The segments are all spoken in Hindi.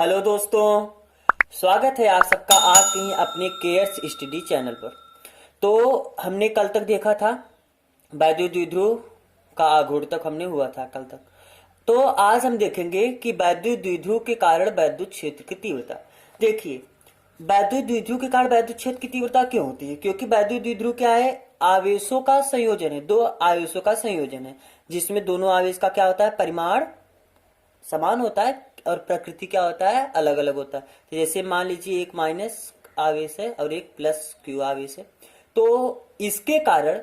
हेलो दोस्तों, स्वागत है आप सबका आपके अपने केयर्स स्टडी चैनल पर। तो हमने कल तक देखा था वैद्युत द्विध्रुव का आघूर्तक हमने हुआ था कल तक। तो आज हम देखेंगे कि वैद्युत द्विध्रुव के कारण वैद्युत क्षेत्र की तीव्रता। देखिए, वैद्युत द्विध्रुव के कारण वैद्युत क्षेत्र की तीव्रता क्यों होती है? क्योंकि वैद्युत द्विध्रुव क्या है? आवेशों का संयोजन है, दो आवेशों का संयोजन है, जिसमें दोनों आवेश का क्या होता है? परिमाण समान होता है और प्रकृति क्या होता है? अलग अलग होता है। तो जैसे मान लीजिए एक माइनस आवेश है और एक प्लस क्यू आवेश है, तो इसके कारण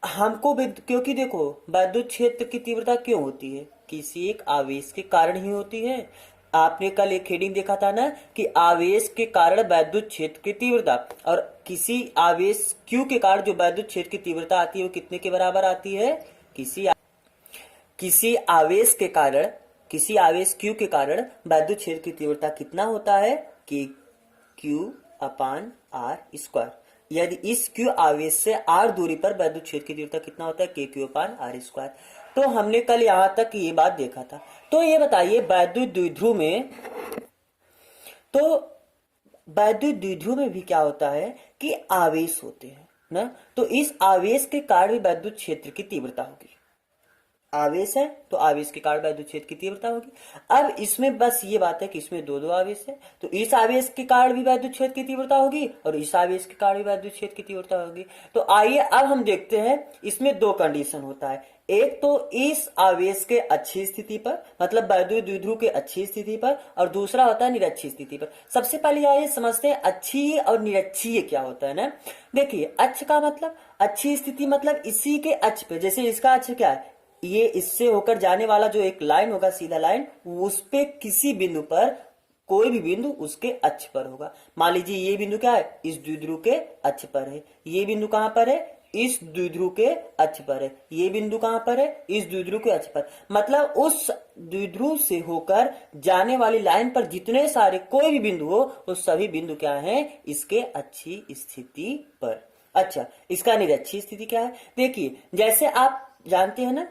हमको क्योंकि देखो, वैद्युत क्षेत्र की तीव्रता क्यों होती है? किसी एक आवेश के कारण ही होती है। आपने कल एक हेडिंग देखा था ना कि आवेश के कारण वैद्युत क्षेत्र की तीव्रता, और किसी आवेश क्यू के कारण जो वैद्युत क्षेत्र की तीव्रता आती है वो कितने के बराबर आती है? किसी आवेश के कारण, किसी आवेश Q के कारण वैद्युत क्षेत्र की तीव्रता कितना होता है? कि Q अपान R स्क्वायर। यदि इस Q आवेश से R दूरी पर वैद्युत क्षेत्र की तीव्रता कितना होता है? KQ अपान R स्क्वायर। तो हमने कल यहां तक ये बात देखा था। तो ये बताइए, वैद्युत द्विध्रुव में, तो वैद्युत द्विध्रुव में भी क्या होता है कि आवेश होते हैं ना, तो इस आवेश के कारण वैद्युत क्षेत्र की तीव्रता होगी। आवेश है तो आवेश के कारण वैद्युत क्षेत्र की तीव्रता होगी। अब इसमें बस ये बात है कि इसमें दो दो आवेश है, तो इस आवेश के कारण भी वैद्युत क्षेत्र की तीव्रता होगी और इस आवेश के कारण भी वैद्युत क्षेत्र की तीव्रता होगी। तो आइए अब हम देखते हैं, इसमें दो कंडीशन होता है। एक तो इस आवेश के अच्छी स्थिति पर, मतलब वैद्युत द्विध्रुव के अच्छी स्थिति पर, और दूसरा होता है निरक्षीय स्थिति पर। सबसे पहले आइए समझते हैं अच्छी और निरक्षीय क्या होता है ना। देखिए, अक्ष का मतलब, अच्छी स्थिति मतलब इसी के अक्ष पे, जैसे इसका अक्ष क्या है? ये इससे होकर जाने वाला जो एक लाइन होगा, सीधा लाइन, उस पे किसी बिंदु पर, कोई भी बिंदु उसके अक्ष पर होगा। मान लीजिए ये बिंदु क्या है? इस द्विध्रुव के अक्ष पर है। ये बिंदु कहां पर है? इस द्विध्रुव के अक्ष पर है। ये बिंदु कहां पर है? इस द्विध्रुव के अक्ष पर। मतलब उस द्विध्रुव से होकर जाने वाली लाइन पर जितने सारे कोई भी बिंदु हो, वो सभी बिंदु क्या है? इसके अच्छी स्थिति पर। अच्छा, इसका निरक्षीय स्थिति क्या है? देखिए, जैसे आप जानते हैं ना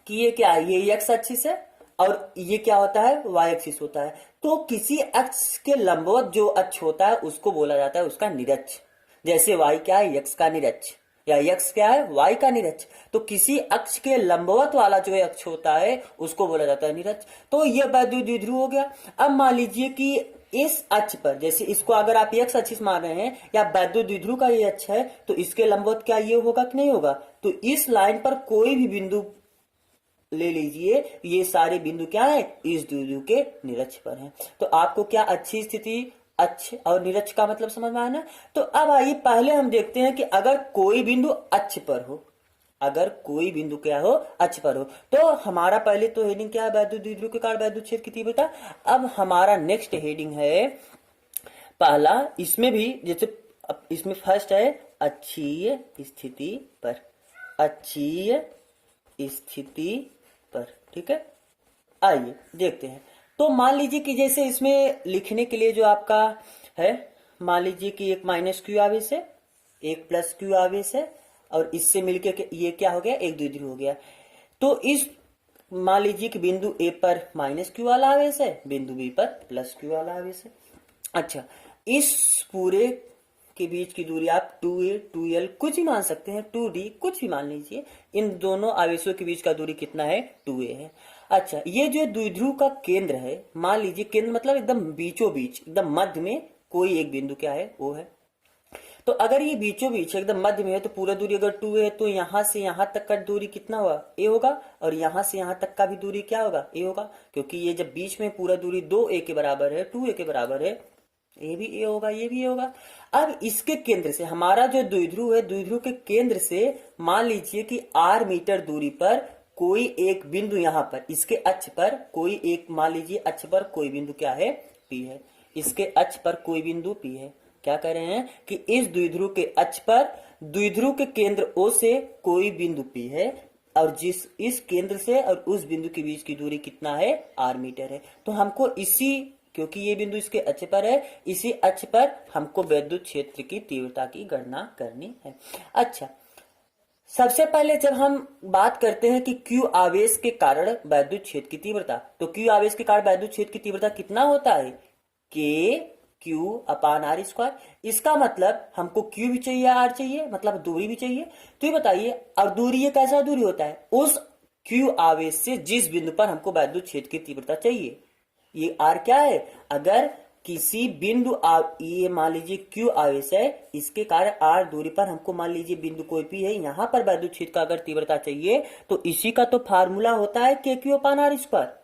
कि ये क्या है? ये एक्स एक्सिस है और ये क्या होता है? वाई एक्सिस होता है। तो किसी अक्ष के लंबवत जो अक्ष होता है उसको बोला जाता है उसका निरक्ष। जैसे वाई क्या है? एक्स का निरक्ष, या एक्स क्या है? वाई का निरक्ष। तो किसी अक्ष के लंबवत वाला जो अक्ष होता है उसको बोला जाता है निरक्ष। तो ये वैद्युत द्विध्रुव हो गया। अब मान लीजिए कि इस अक्ष पर, जैसे इसको अगर आप एक्स एक्सिस मान रहे हैं या वैद्युत द्विध्रुव का ये अक्ष है, तो इसके लंबवत क्या ये होगा कि नहीं होगा? तो इस लाइन पर कोई भी बिंदु ले लीजिए, ये सारे बिंदु क्या है? इस द्विध्रुव के निरक्ष पर हैं। तो आपको क्या अच्छी स्थिति, अक्ष और निरक्ष का मतलब समझ में आया ना? तो अब आइए पहले हम देखते हैं कि अगर कोई बिंदु अक्ष पर हो, अगर कोई बिंदु क्या हो? अक्ष पर हो, तो हमारा पहले तो हेडिंग क्या है? वैद्युत द्विध्रुव के कारण वैद्युत क्षेत्र की तीव्रता। अब हमारा नेक्स्ट हेडिंग है पहला, इसमें भी जैसे इसमें फर्स्ट है अक्षीय स्थिति पर, अक्षीय स्थिति पर। ठीक है, आइए देखते हैं। तो मान लीजिए कि जैसे इसमें लिखने के लिए जो आपका है, मान लीजिए कि एक माइनस क्यू आवेश है, एक प्लस क्यू आवेश है, और इससे मिलकर ये क्या हो गया? एक द्विध्रुव हो गया। तो इस मान लीजिए कि बिंदु ए पर माइनस क्यू वाला आवेश है, बिंदु बी पर प्लस क्यू वाला आवेश है। अच्छा, इस पूरे के बीच की दूरी आप 2a 2l कुछ भी मान सकते हैं, 2d कुछ भी मान लीजिए। इन दोनों आवेशों के बीच का दूरी कितना है? 2a है। अच्छा, ये जो द्विध्रुव का केंद्र है, मान लीजिए केंद्र मतलब एकदम बीचों बीच, एकदम मध्य में कोई एक बिंदु क्या है? वो है। तो अगर ये बीचों बीच एकदम मध्य में है, तो पूरा दूरी अगर 2a है, तो यहां से यहां तक का दूरी कितना होगा? a होगा। और यहां से यहां तक का भी दूरी क्या होगा? a होगा। क्योंकि ये जब बीच में पूरा दूरी 2a के बराबर है, 2a के बराबर है, ये भी ए होगा, ये भी ए होगा। अब इसके केंद्र से, हमारा जो द्विध्रुव है, द्विध्रुव के केंद्र से मान लीजिए कि r मीटर दूरी पर कोई एक बिंदु, यहां पर इसके अक्ष पर कोई एक, मान लीजिए अक्ष पर कोई बिंदु क्या है? P है। इसके अक्ष पर कोई बिंदु P है। क्या कह रहे हैं कि इस द्विध्रुव के अक्ष पर द्विध्रुव के केंद्र O से कोई बिंदु P है, और जिस इस केंद्र से और उस बिंदु के बीच की दूरी कितना है? r मीटर है। तो हमको इसी, क्योंकि ये बिंदु इसके अक्ष पर है, इसी अक्ष पर हमको वैद्युत क्षेत्र की तीव्रता की गणना करनी है। अच्छा, सबसे पहले जब हम बात करते हैं कि Q आवेश के कारण वैद्युत क्षेत्र की तीव्रता, तो Q आवेश के कारण वैद्युत क्षेत्र की तीव्रता कितना होता है? K Q upon r square. इसका मतलब हमको Q भी चाहिए, R चाहिए, मतलब दूरी भी चाहिए। तो ये बताइए, और दूरी ये कैसा दूरी होता है? उस Q आवेश से जिस बिंदु पर हमको वैद्युत क्षेत्र की तीव्रता चाहिए। ये R क्या है? अगर किसी बिंदु ये मान लीजिए Q आवेश है, इसके कारण R दूरी पर हमको मान लीजिए बिंदु कोई भी है, यहां पर वैद्युत क्षेत्र का अगर तीव्रता चाहिए तो इसी का तो फार्मूला होता है KQ upon r square.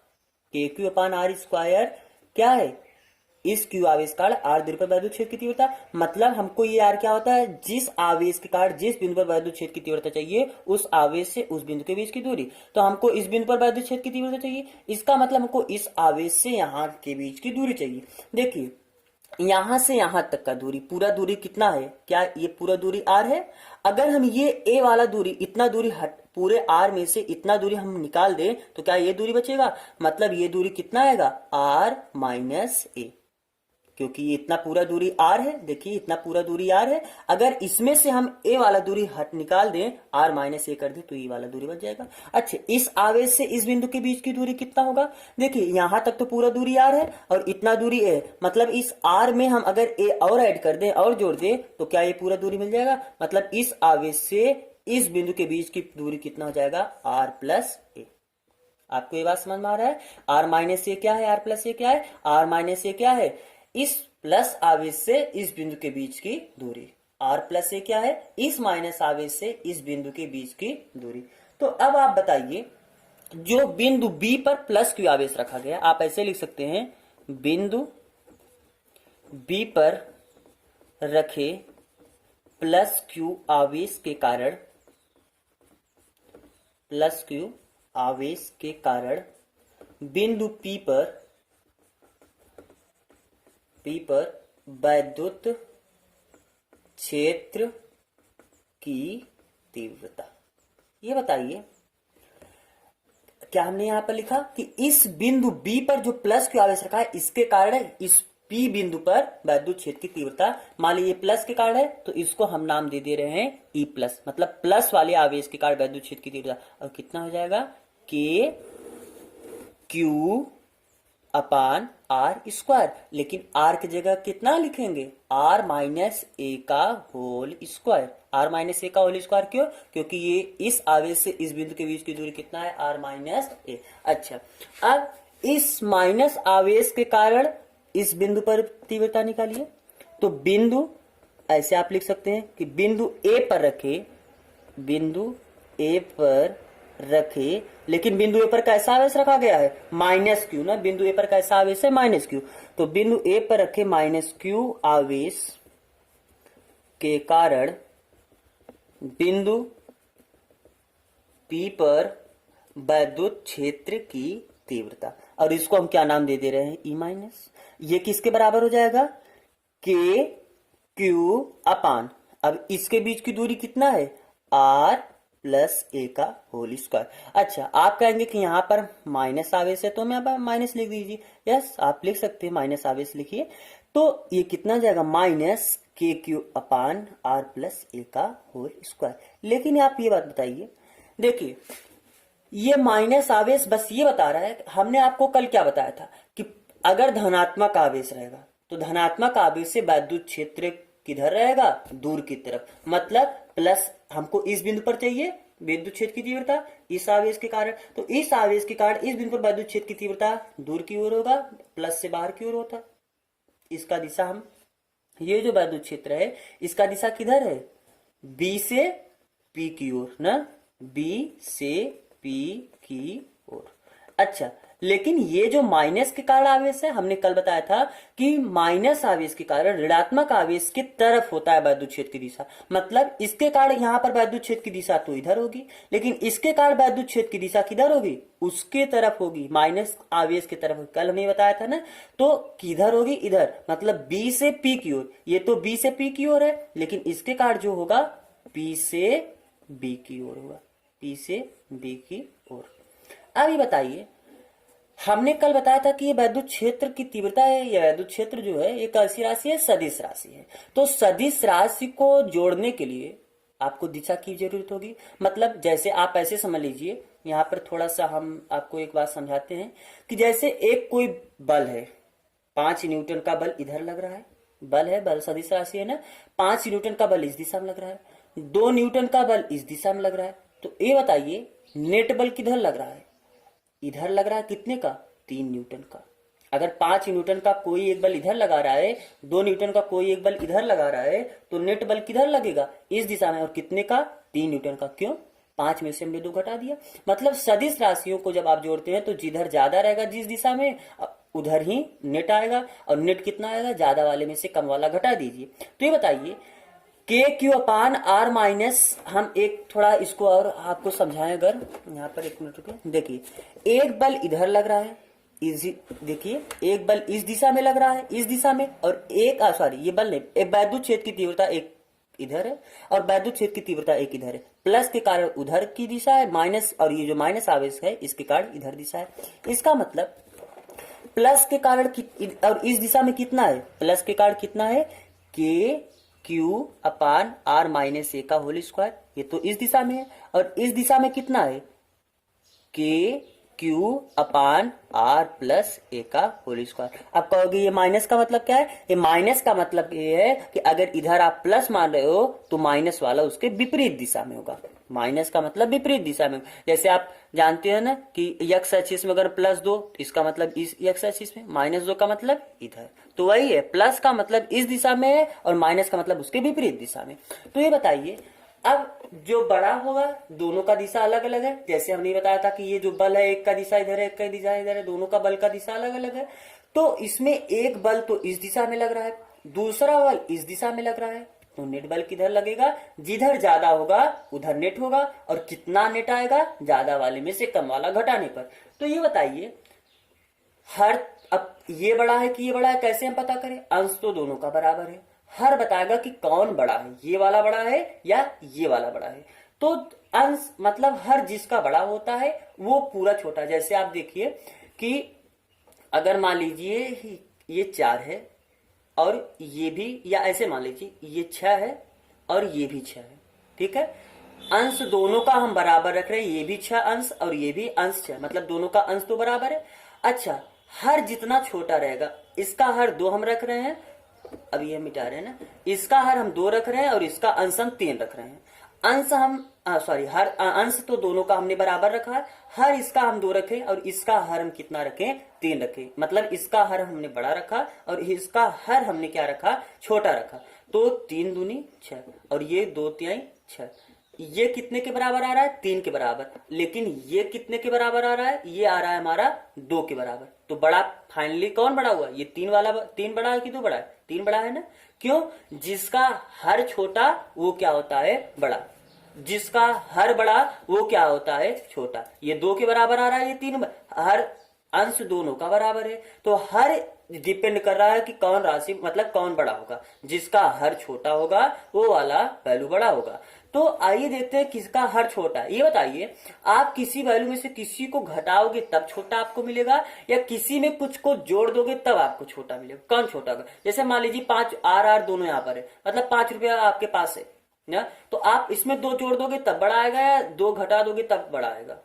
KQ upon r square क्या है? इस Q आवेश कारण R दूरी पर वैद्युत क्षेत्र की तीव्रता। मतलब हमको ये R क्या होता है? जिस आवेश के कारण जिस बिंदु पर वैद्युत क्षेत्र की तीव्रता चाहिए, उस आवेश से उस बिंदु के बीच की दूरी। तो हमको इस बिंदु पर वैद्युत क्षेत्र की तीव्रता चाहिए, इसका मतलब हमको इस आवेश से यहां के बीच की दूरी चाहिए। देखिए, यहां से यहां तक का दूरी, पूरा दूरी कितना है? क्या ये पूरा दूरी R है? अगर हम ये A वाला दूरी, इतना दूरी हट, पूरे R में से इतना दूरी हम निकाल दें तो क्या ये दूरी बचेगा? मतलब ये दूरी कितना आएगा? R माइनस A, क्योंकि ये इतना पूरा दूरी R है। देखिए, इतना पूरा दूरी R है। अगर इसमें से हम A वाला दूरी हट निकाल दें, R माइनस A कर दें, तो ये वाला दूरी बच जाएगा। अच्छा, इस आवेश से इस बिंदु के बीच की दूरी कितना होगा? देखिए, यहां तक तो पूरा दूरी R है और इतना दूरी A, मतलब इस R में हम अगर A और ऐड कर दें और जोड़ दें तो क्या ये पूरा दूरी मिल जाएगा? मतलब इस आवेश से इस बिंदु के बीच की दूरी कितना हो जाएगा? R plus A। आपको ये बात समझ में आ रहा है? R माइनस A क्या है? R प्लस A क्या है? R माइनस A क्या है? इस प्लस आवेश से इस बिंदु के बीच की दूरी। R प्लस A क्या है? इस माइनस आवेश से इस बिंदु के बीच की दूरी। तो अब आप बताइए, जो बिंदु B पर प्लस Q आवेश रखा गया, आप ऐसे लिख सकते हैं, बिंदु B पर रखे प्लस Q आवेश के कारण, प्लस Q आवेश के कारण बिंदु P पर वैद्युत क्षेत्र की तीव्रता। ये बताइए, क्या हमने यहां पर लिखा कि इस बिंदु B पर जो प्लस Q आवेश रखा है, इसके कारण इस P बिंदु पर वैद्युत क्षेत्र की तीव्रता, मान लीजिए प्लस के कारण है तो इसको हम नाम दे दे रहे हैं E प्लस, मतलब प्लस वाले आवेश के कारण वैद्युत क्षेत्र की तीव्रता। और कितना हो जाएगा? K Q upon r square. लेकिन R की जगह कितना लिखेंगे? R माइनस A का whole square. R minus A का होल स्क्वायर क्यों? क्योंकि ये इस आवेश से इस बिंदु के बीच की दूरी कितना है? R minus A। अच्छा, अब इस माइनस आवेश के कारण इस बिंदु पर तीव्रता निकालिए। तो बिंदु ऐसे आप लिख सकते हैं कि बिंदु A पर रखे, बिंदु A पर रखे, लेकिन बिंदु ए पर कैसा आवेश रखा गया है? माइनस Q ना। बिंदु ए पर कैसा आवेश है? Minus Q। तो बिंदु ए पर रखे माइनस Q आवेश के कारण बिंदु P पर वैद्युत क्षेत्र की तीव्रता, और इसको हम क्या नाम दे दे रहे हैं? E minus. ये किसके बराबर हो जाएगा? K Q अपान, अब इसके बीच की दूरी कितना है? R प्लस A का होल स्क्वायर। अच्छा, आप कहेंगे कि यहां पर माइनस आवेश है तो मैं अब माइनस लिख दीजिए। यस, आप लिख सकते हैं, माइनस आवेश लिखिए। तो ये कितना जाएगा? Minus KQ upon R plus A का होल स्क्वायर। लेकिन आप ये बात बताइए, देखिए, ये माइनस आवेश बस ये बता रहा है, हमने आपको कल क्या बताया था कि अगर धनात्मक आवेश रहेगा तो धनात्मक आवेश से वैद्युत क्षेत्र किधर रहेगा? दूर की तरफ। मतलब प्लस हमको इस बिंदु पर चाहिए विद्युत क्षेत्र की तीव्रता इस आवेश के कारण, तो इस आवेश के कारण इस बिंदु पर वैद्युत क्षेत्र की तीव्रता दूर की ओर होगा, प्लस से बाहर की ओर होता। इसका दिशा हम, ये जो वैद्युत क्षेत्र है इसका दिशा किधर है? B से P की ओर ना, B से P की ओर। अच्छा, लेकिन ये जो माइनस के कारण आवेश है, हमने कल बताया था कि माइनस आवेश के कारण ऋणात्मक आवेश की तरफ होता है वैद्युत क्षेत्र की दिशा। मतलब इसके कारण यहां पर वैद्युत क्षेत्र की दिशा तो इधर होगी, लेकिन इसके कारण वैद्युत क्षेत्र की दिशा किधर होगी? उसके तरफ होगी, माइनस आवेश की तरफ। कल हमने बताया था ना, तो किधर होगी? इधर। मतलब B से P की ओर। ये तो B से P की ओर है, लेकिन इसके कारण जो होगा P से B की ओर होगा, P से B की ओर। अब ये बताइए, हमने कल बताया था कि ये वैद्युत क्षेत्र की तीव्रता है, यह वैद्युत क्षेत्र जो है एक ऐसी राशि है, सदिश राशि है। तो सदिश राशि को जोड़ने के लिए आपको दिशा की जरूरत होगी। मतलब जैसे आप ऐसे समझ लीजिए, यहाँ पर थोड़ा सा हम आपको एक बात समझाते हैं कि जैसे एक कोई बल है, 5 न्यूटन का बल इधर लग रहा है, बल है, बल सदिश राशि है ना, 5 न्यूटन का बल इस दिशा में लग रहा है, 2 न्यूटन का बल इस दिशा में लग रहा है। तो ये बताइए नेट बल किधर लग रहा है? इधर लग रहा है। कितने का? 3 न्यूटन का। अगर 5 न्यूटन का कोई एक बल इधर लगा रहा है, 2 न्यूटन का कोई एक बल इधर लगा रहा है, तो नेट बल किधर लगेगा? इस दिशा में। और कितने का? 3 न्यूटन का। क्यों? 5 में से हमने 2 घटा दिया। मतलब सदिश राशियों को जब आप जोड़ते हैं तो जिधर ज्यादा रहेगा जिस दिशा में, उधर ही नेट आएगा। और नेट कितना आएगा? ज्यादा वाले में से कम वाला घटा दीजिए। तो ये बताइए के क्यू अपान आर माइनस, हम एक थोड़ा इसको और आपको समझाएं। अगर यहाँ पर 1 मिनट रुके, देखिए एक बल इधर लग रहा है, देखिए एक बल इस दिशा में लग रहा है, इस दिशा में, और एक सॉरी ये बल नहीं, एक वैद्युत क्षेत्र की तीव्रता एक इधर है और वैद्युत क्षेत्र की तीव्रता एक इधर है। प्लस के कारण उधर की दिशा है, माइनस, और ये जो माइनस आवेश है इसके कारण इधर दिशा है। इसका मतलब प्लस के कारण और इस दिशा में कितना है? प्लस के कारण कितना है? के Q upon R minus A का होल स्क्वायर। ये तो इस दिशा में है, और इस दिशा में कितना है? के Q upon R plus A का होल स्क्वायर। अब कहोगे ये माइनस का मतलब क्या है? ये माइनस का मतलब ये है कि अगर इधर आप प्लस मान रहे हो तो माइनस वाला उसके विपरीत दिशा में होगा। माइनस का मतलब विपरीत दिशा में। जैसे आप जानते हैं ना कि एक्स एक्सिस में अगर +2 तो इसका मतलब इस एक्स एक्सिस में, -2 का मतलब इधर। तो वही है, प्लस का मतलब इस दिशा में है और माइनस का मतलब उसके विपरीत दिशा में। तो ये बताइए अब जो बड़ा होगा दोनों का दिशा अलग अलग है। जैसे हमने बताया था कि ये जो बल है एक का दिशा इधर है, एक का दिशा इधर है, दोनों का बल का दिशा अलग अलग है। तो इसमें एक बल तो इस दिशा में लग रहा है, दूसरा बल इस दिशा में लग रहा है, तो नेट बल किधर लगेगा? जिधर ज्यादा होगा उधर नेट होगा। और कितना नेट आएगा? ज्यादा वाले में से कम वाला घटाने पर। तो ये बताइए अब ये बड़ा है कि ये बड़ा है, कैसे हम पता करें? अंश तो दोनों का बराबर है। हर बताएगा कि कौन बड़ा है, ये वाला बड़ा है या ये वाला बड़ा है। तो अंश मतलब हर जिसका बड़ा होता है वो पूरा छोटा। जैसे आप देखिए कि अगर मान लीजिए ये 4 है और ये भी, या ऐसे मान लीजिए ये 6 है और ये भी 6 है, ठीक है। अंश दोनों का हम बराबर रख रहे हैं, ये भी 6 अंश और ये भी अंश 6, मतलब दोनों का अंश तो बराबर है। अच्छा, हर जितना छोटा रहेगा, इसका हर 2 हम रख रहे हैं, अब ये मिटा रहे हैं ना, इसका हर हम 2 रख रहे हैं और इसका अंश हम 3 रख रहे हैं। अंश हम हर अंश तो दोनों का हमने बराबर रखा है, हर इसका हम 2 रखें और इसका हर हम कितना रखें? 3 रखें। मतलब इसका हर हमने बड़ा रखा और इसका हर हमने क्या रखा? छोटा रखा। तो 3 दूनी 6 और ये 2 तिहाई 6। ये कितने के बराबर आ रहा है? 3 के बराबर। लेकिन ये कितने के बराबर आ रहा है? ये आ रहा है हमारा 2 के बराबर। तो बड़ा फाइनली कौन बड़ा हुआ? ये 3 वाला। 3 बड़ा है कि 2 बड़ा है? 3 बड़ा है ना। क्यों? जिसका हर छोटा वो क्या होता है? बड़ा। जिसका हर बड़ा वो क्या होता है? छोटा। ये 2 के बराबर आ रहा है, ये 3, हर अंश दोनों का बराबर है। तो हर डिपेंड कर रहा है कि कौन राशि मतलब कौन बड़ा होगा। जिसका हर छोटा होगा वो वाला वैल्यू बड़ा होगा। तो आइए देखते हैं किसका हर छोटा है। ये बताइए आप किसी वैल्यू में से किसी को घटाओगे तब छोटा आपको मिलेगा, या किसी में कुछ को जोड़ दोगे तब आपको छोटा मिलेगा? कौन छोटा होगा? जैसे मान लीजिए 5 आर दोनों यहाँ पर है, मतलब 5 रुपया आपके पास है ना, तो आप इसमें 2 जोड़ दोगे तब बड़ा आएगा या 2 घटा दोगे तब बड़ा आएगा?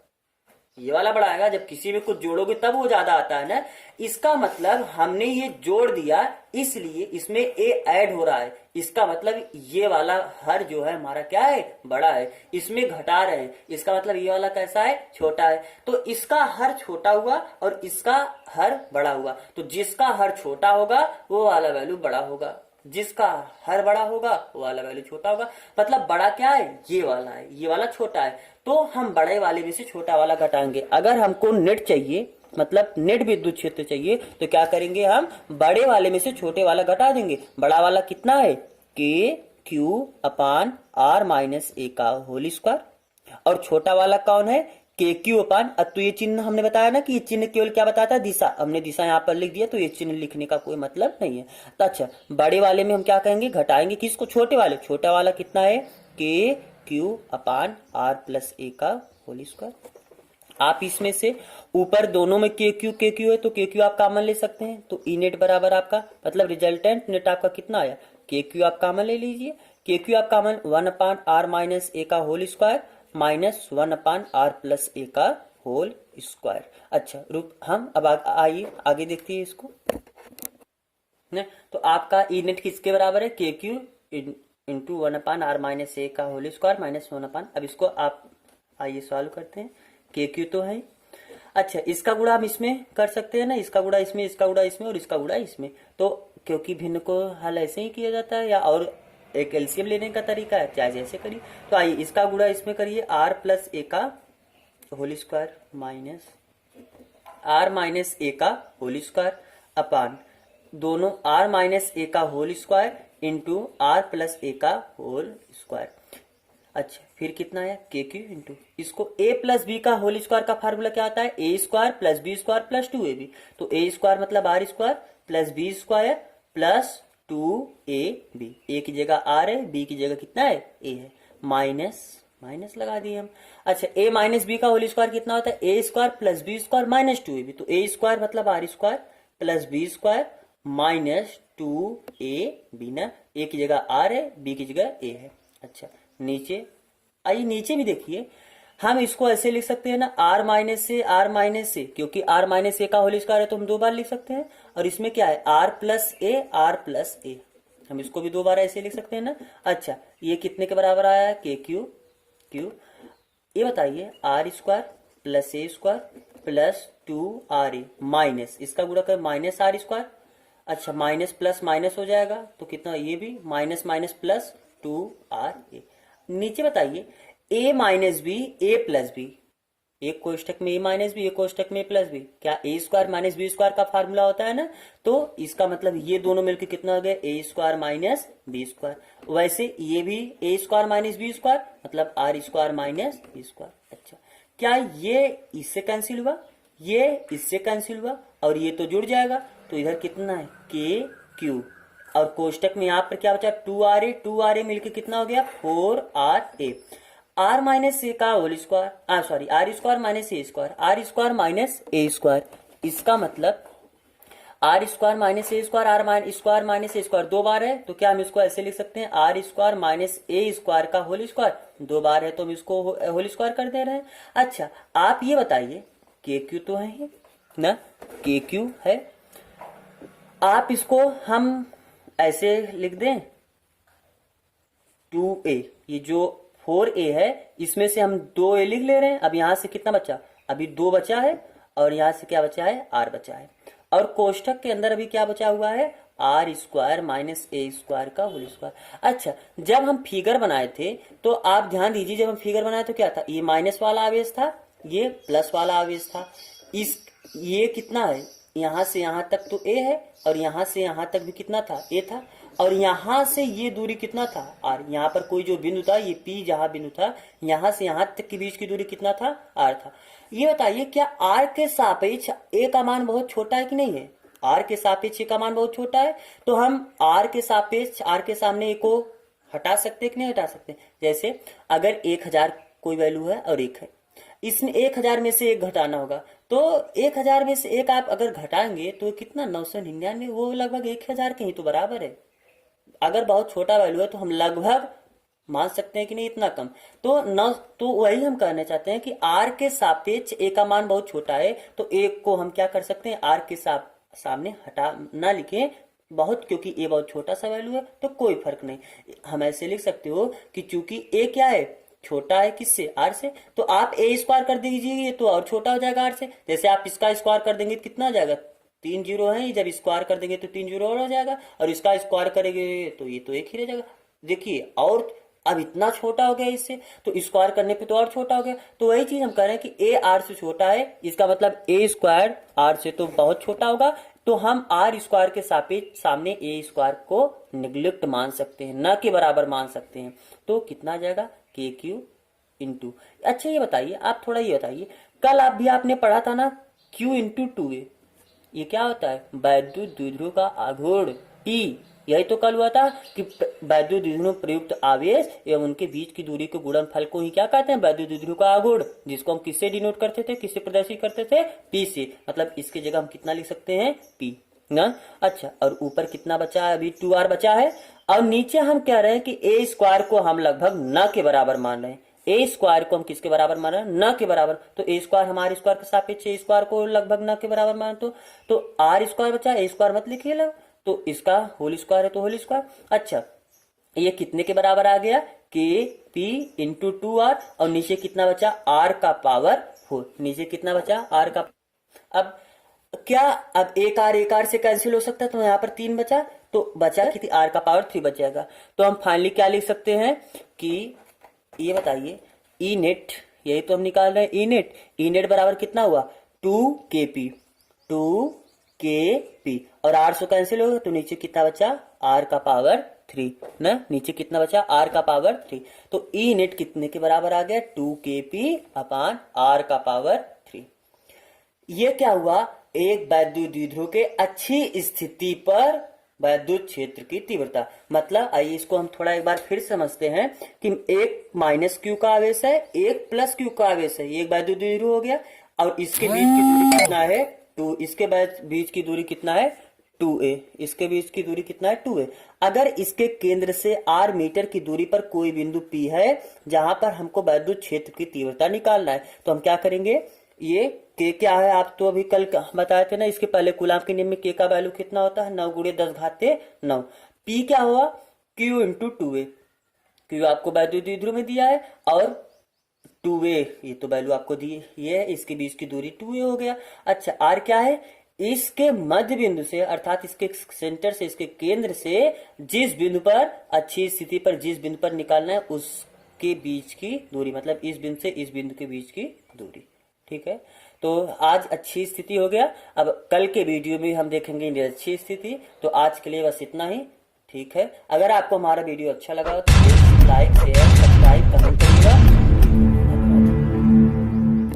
ये वाला बड़ा आएगा। जब किसी में कुछ जोड़ोगे तब वो ज्यादा आता है ना। इसका मतलब हमने ये जोड़ दिया इसलिए इसमें ए ऐड हो रहा है। इसका मतलब ये वाला हर जो है हमारा क्या है? बड़ा है। इसमें घटा रहे हैं, इसका मतलब ये वाला कैसा है? छोटा है। तो इसका हर छोटा हुआ और इसका हर बड़ा हुआ। तो जिसका हर छोटा होगा वो वाला वैल्यू बड़ा होगा, जिसका हर बड़ा होगा वो वाला वैल्यू छोटा होगा। मतलब बड़ा क्या है? ये वाला है, ये वाला छोटा है। तो हम बड़े वाले में से छोटा वाला घटाएंगे। अगर हमको नेट चाहिए, मतलब नेट विद्युत क्षेत्र चाहिए, तो क्या करेंगे? हम बड़े वाले में से छोटे वाला घटा देंगे। बड़ा वाला कितना है? के Q upon R minus A का होल स्क्वायर। और छोटा वाला कौन है? के क्यू अपान। अब तो ये चिन्ह हमने बताया ना कि ये चिन्ह केवल क्या बताता है? दिशा। हमने दिशा यहाँ पर लिख दिया, तो ये चिन्ह लिखने का कोई मतलब नहीं है। तो अच्छा, बड़े वाले में हम क्या कहेंगे? घटाएंगे किसको? छोटे वाले। छोटा वाला कितना है? के Q upon R plus A का होल स्क्वायर। आप इसमें से ऊपर दोनों में के क्यू है तो के क्यू आप कॉमन ले सकते हैं। तो ई नेट बराबर आपका मतलब रिजल्टेंट नेट आपका कितना आया? के क्यू आप कॉमन ले लीजिए। के क्यू आप कॉमन 1/r माइनस ए का whole square minus 1/r plus A का होल स्क्वायर। अच्छा रुक, हम अब आइए आगे देखते हैं इसको ने। तो आपका ई नेट किसके बराबर है, के Q into 1/r minus A का होल स्क्वायर माइनस 1/। अब इसको आप आइए सॉल्व करते हैं। के क्यू तो है, अच्छा इसका गुणा हम इसमें कर सकते हैं ना, इसका गुणा इसमें, इसका गुणा इसमें और इसका गुणा इसमें। तो क्योंकि भिन्न को हल ऐसे ही किया जाता है या और एक एलसीएम लेने का तरीका है, चाहे जैसे करिए। तो आइए इसका गुणा इसमें करिए, आर प्लस ए का whole square minus R minus A का होल स्क्वायर अपान दोनों आर माइनस ए का whole square into R plus A का होल स्क्वायर। अच्छा फिर कितना है, के क्यू इंटू इसको ए प्लस बी का होल स्क्वायर का फार्मूला क्या आता है, A square plus B square plus 2ab। तो ए स्क्वायर मतलब R square plus B square plus 2ab। A की जगह आर है, बी की जगह कितना है, ए है, माइनस माइनस लगा दिए हम। अच्छा ए माइनस बी का होल स्क्वायर कितना होता है, A square plus B square minus 2ab। तो ए स्क्वायर मतलब R square plus B square minus 2ab ना, ए की जगह आर है, बी की जगह ए है। अच्छा नीचे आइए, नीचे भी देखिए हम इसको ऐसे लिख सकते हैं ना, आर माइनस से, क्योंकि आर माइनस ए का होल स्क्वायर है तो हम 2 बार लिख सकते हैं। और इसमें क्या है, आर प्लस ए, हम इसको भी 2 बार ऐसे लिख सकते हैं ना। अच्छा ये कितने के बराबर आया, के क्यू ये बताइए, r square plus a square plus 2r minus इसका गुणा कर माइनस आर स्क्वायर। अच्छा माइनस प्लस माइनस हो जाएगा तो कितना, ये भी माइनस माइनस प्लस 2r। नीचे बताइए a minus B A plus B, एक कोष्टक में a माइनस बी, एक कोष्टक में a प्लस बी, क्या a square minus B square का फार्मूला होता है ना। तो इसका मतलब ये दोनों मिलकर कितना हो गया, a square minus B square. वैसे ये भी a square minus B square मतलब R square minus B square. अच्छा क्या ये इससे कैंसिल हुआ, ये इससे कैंसिल हुआ और ये तो जुड़ जाएगा। तो इधर कितना है, के क्यू और कोष्टक में यहाँ पर क्या बचा, 2r मिलकर कितना हो गया, 4ra। आर माइनस ए का whole square, sorry R square minus A square, R square minus A square. इसका मतलब R square minus A square, R square minus A square 2 बार है तो क्या हम इसको ऐसे लिख सकते हैं, R square minus A square का होल स्क्वायर 2 बार है तो हम इसको होल स्क्वायर कर दे रहे हैं। अच्छा आप ये बताइए, के क्यू तो है ना, के क्यू है, आप इसको हम ऐसे लिख दें 2a, ये जो 4a है इसमें से हम 2a लिख ले रहे हैं। अब यहां से कितना बचा, अभी 2 बचा है और यहां से क्या बचा है, r बचा है। और कोष्टक के अंदर अभी क्या बचा हुआ है, R square minus A square का होल स्क्वायर। अच्छा जब हम फिगर बनाए थे तो आप ध्यान दीजिए, जब हम फिगर बनाए तो क्या था, ये माइनस वाला आवेश था, ये प्लस वाला आवेश था। ये कितना है, यहां से यहां तक तो a है और यहां से यहां तक भी कितना था, a था। और यहां से ये दूरी कितना था, r। यहाँ पर कोई जो बिंदु था, ये p जहां बिंदु था, यहां से यहां तक के बीच की दूरी कितना था, r था। ये बताइए क्या r के सापेक्ष a का मान बहुत छोटा है कि नहीं है, r के सापेक्ष a का मान बहुत छोटा है। तो हम r के सापेक्ष, r के सामने a को हटा सकते हैं कि नहीं हटा सकते। जैसे अगर 1000 कोई वैल्यू है और 1 है, इसमें 1000 में से 1 घटाना होगा, तो 1000 में से 1 आप अगर घटाएंगे तो कितना, 999, वो लगभग 1000 के ही तो बराबर है। अगर बहुत छोटा वैल्यू है तो हम लगभग मान सकते हैं कि नहीं, इतना कम। तो न, तो वही हम कहना चाहते हैं कि r के सापेक्ष a का मान बहुत छोटा है, तो a को हम क्या कर सकते हैं, r के सामने हटा ना लिखें बहुत, क्योंकि a बहुत छोटा सा वैल्यू है तो कोई फर्क नहीं। हम ऐसे लिख सकते हो कि चूंकि a क्या है, छोटा है किससे, r से, तो आप a स्क्वायर कर दीजिए तो और छोटा हो जाएगा r से। जैसे आप इसका स्क्वायर कर देंगे तो कितना आ जाएगा, 3 जीरो है, जब स्क्वायर कर देंगे तो 3 जीरो और हो जाएगा, और इसका स्क्वायर करेंगे तो ये तो 1 ही रह जाएगा। देखिए और अब इतना छोटा हो गया इससे, तो स्क्वायर करने पे तो और छोटा हो गया। तो वही चीज हम कह रहे हैं कि a r से छोटा है, इसका मतलब a स्क्वायर r से तो बहुत छोटा होगा। तो हम r स्क्वायर के सापेक्ष सामने a स्क्वायर को निग्लेक्ट मान सकते हैं, न के बराबर मान सकते हैं। तो कितना आ जाएगा, के क्यू इंटू। अच्छा ये बताइए, आप थोड़ा ये बताइए, कल आप भी आपने पढ़ा था ना q इंटू 2a, ये क्या होता है, वैद्युत द्विध्रुव का आघूर्ण T। यही तो कल हुआ था कि वैद्युत द्विध्रुव प्रयुक्त आवेश एवं उनके बीच की दूरी के गुणनफल को ही क्या कहते हैं, वैद्युत द्विध्रुव का आघूर्ण, जिसको हम किससे डिनोट करते थे, किससे प्रदर्शित करते थे, P से। मतलब इसकी जगह हम कितना लिख सकते हैं, P। ना। अच्छा, और ऊपर कितना बचा है, अभी 2r बचा है। और नीचे हम कह रहे हैं कि ए स्क्वायर को हम लगभग न के बराबर मान रहे हैं। ए स्क्वायर को हम किसके बराबर मान रहे हैं, न के बराबर। तो ए स्क्वायर हमारे स्क्वायर के सापेक्ष ए स्क्वायर को लगभग न के बराबर मान, तो आर स्क्वायर बचा, ए स्क्वायर मत लिखिए लग, तो इसका होल स्क्वायर है तो होल स्क्वायर। अच्छा, ये कितने के बराबर आ गया, के पी इंटू 2r, और नीचे कितना बचा, आर का पावर 4। नीचे कितना बचा, आर का। अब क्या, अब एक आर से कैंसिल हो सकता है, तो यहाँ पर 3 बचा, तो बचा कि आर का पावर 3 बच जाएगा। तो हम फाइनली क्या लिख सकते हैं कि ये बताइए, ई नेट, यही तो हम निकाल रहे हैं, ई नेट बराबर कितना हुआ, 2 के पी, और आर से कैंसिल होगा तो नीचे कितना बचा, आर का पावर 3 ना। नीचे कितना बचा, आर का पावर 3। तो ई नेट कितने के बराबर आ गया, 2 kp अपान आर का पावर 3। ये क्या हुआ, एक वैद्युत द्विध्रुव के अच्छी स्थिति पर वैद्युत क्षेत्र की तीव्रता। मतलब आइए इसको हम थोड़ा एक बार फिर समझते हैं कि एक माइनस क्यू का आवेश है, एक प्लस क्यू का आवेश है, ये एक वैद्युत द्विध्रुव हो गया, और इसके बीच की दूरी कितना है, 2। इसके बीच की दूरी कितना है, 2a। इसके बीच की दूरी कितना है, 2a। अगर इसके केंद्र से r मीटर की दूरी पर कोई बिंदु P है जहां पर हमको वैद्युत क्षेत्र की तीव्रता निकालना है, तो हम क्या करेंगे, ये k क्या है, आप तो अभी कल बताए थे ना, इसके पहले कूलाम के नियम में k का वैल्यू कितना होता है, 9 × 10⁻9। p क्या हुआ, q इंटू 2a। q आपको वैद्युत द्विध्रुव में दिया है, और 2a ये तो वैल्यू आपको दी, ये इसके बीच की दूरी 2a हो गया। अच्छा, r क्या है, इसके मध्य बिंदु से, अर्थात इसके सेंटर से, इसके केंद्र से जिस बिंदु पर, अच्छी स्थिति पर जिस बिंदु पर निकालना है उसके बीच की दूरी, मतलब इस बिंदु से इस बिंदु के बीच की दूरी। ठीक है, तो आज अच्छी स्थिति हो गया। अब कल के वीडियो में हम देखेंगे अच्छी स्थिति। तो आज के लिए बस इतना ही। ठीक है, अगर आपको हमारा वीडियो अच्छा लगा तो लाइक शेयर सब्सक्राइब कमेंट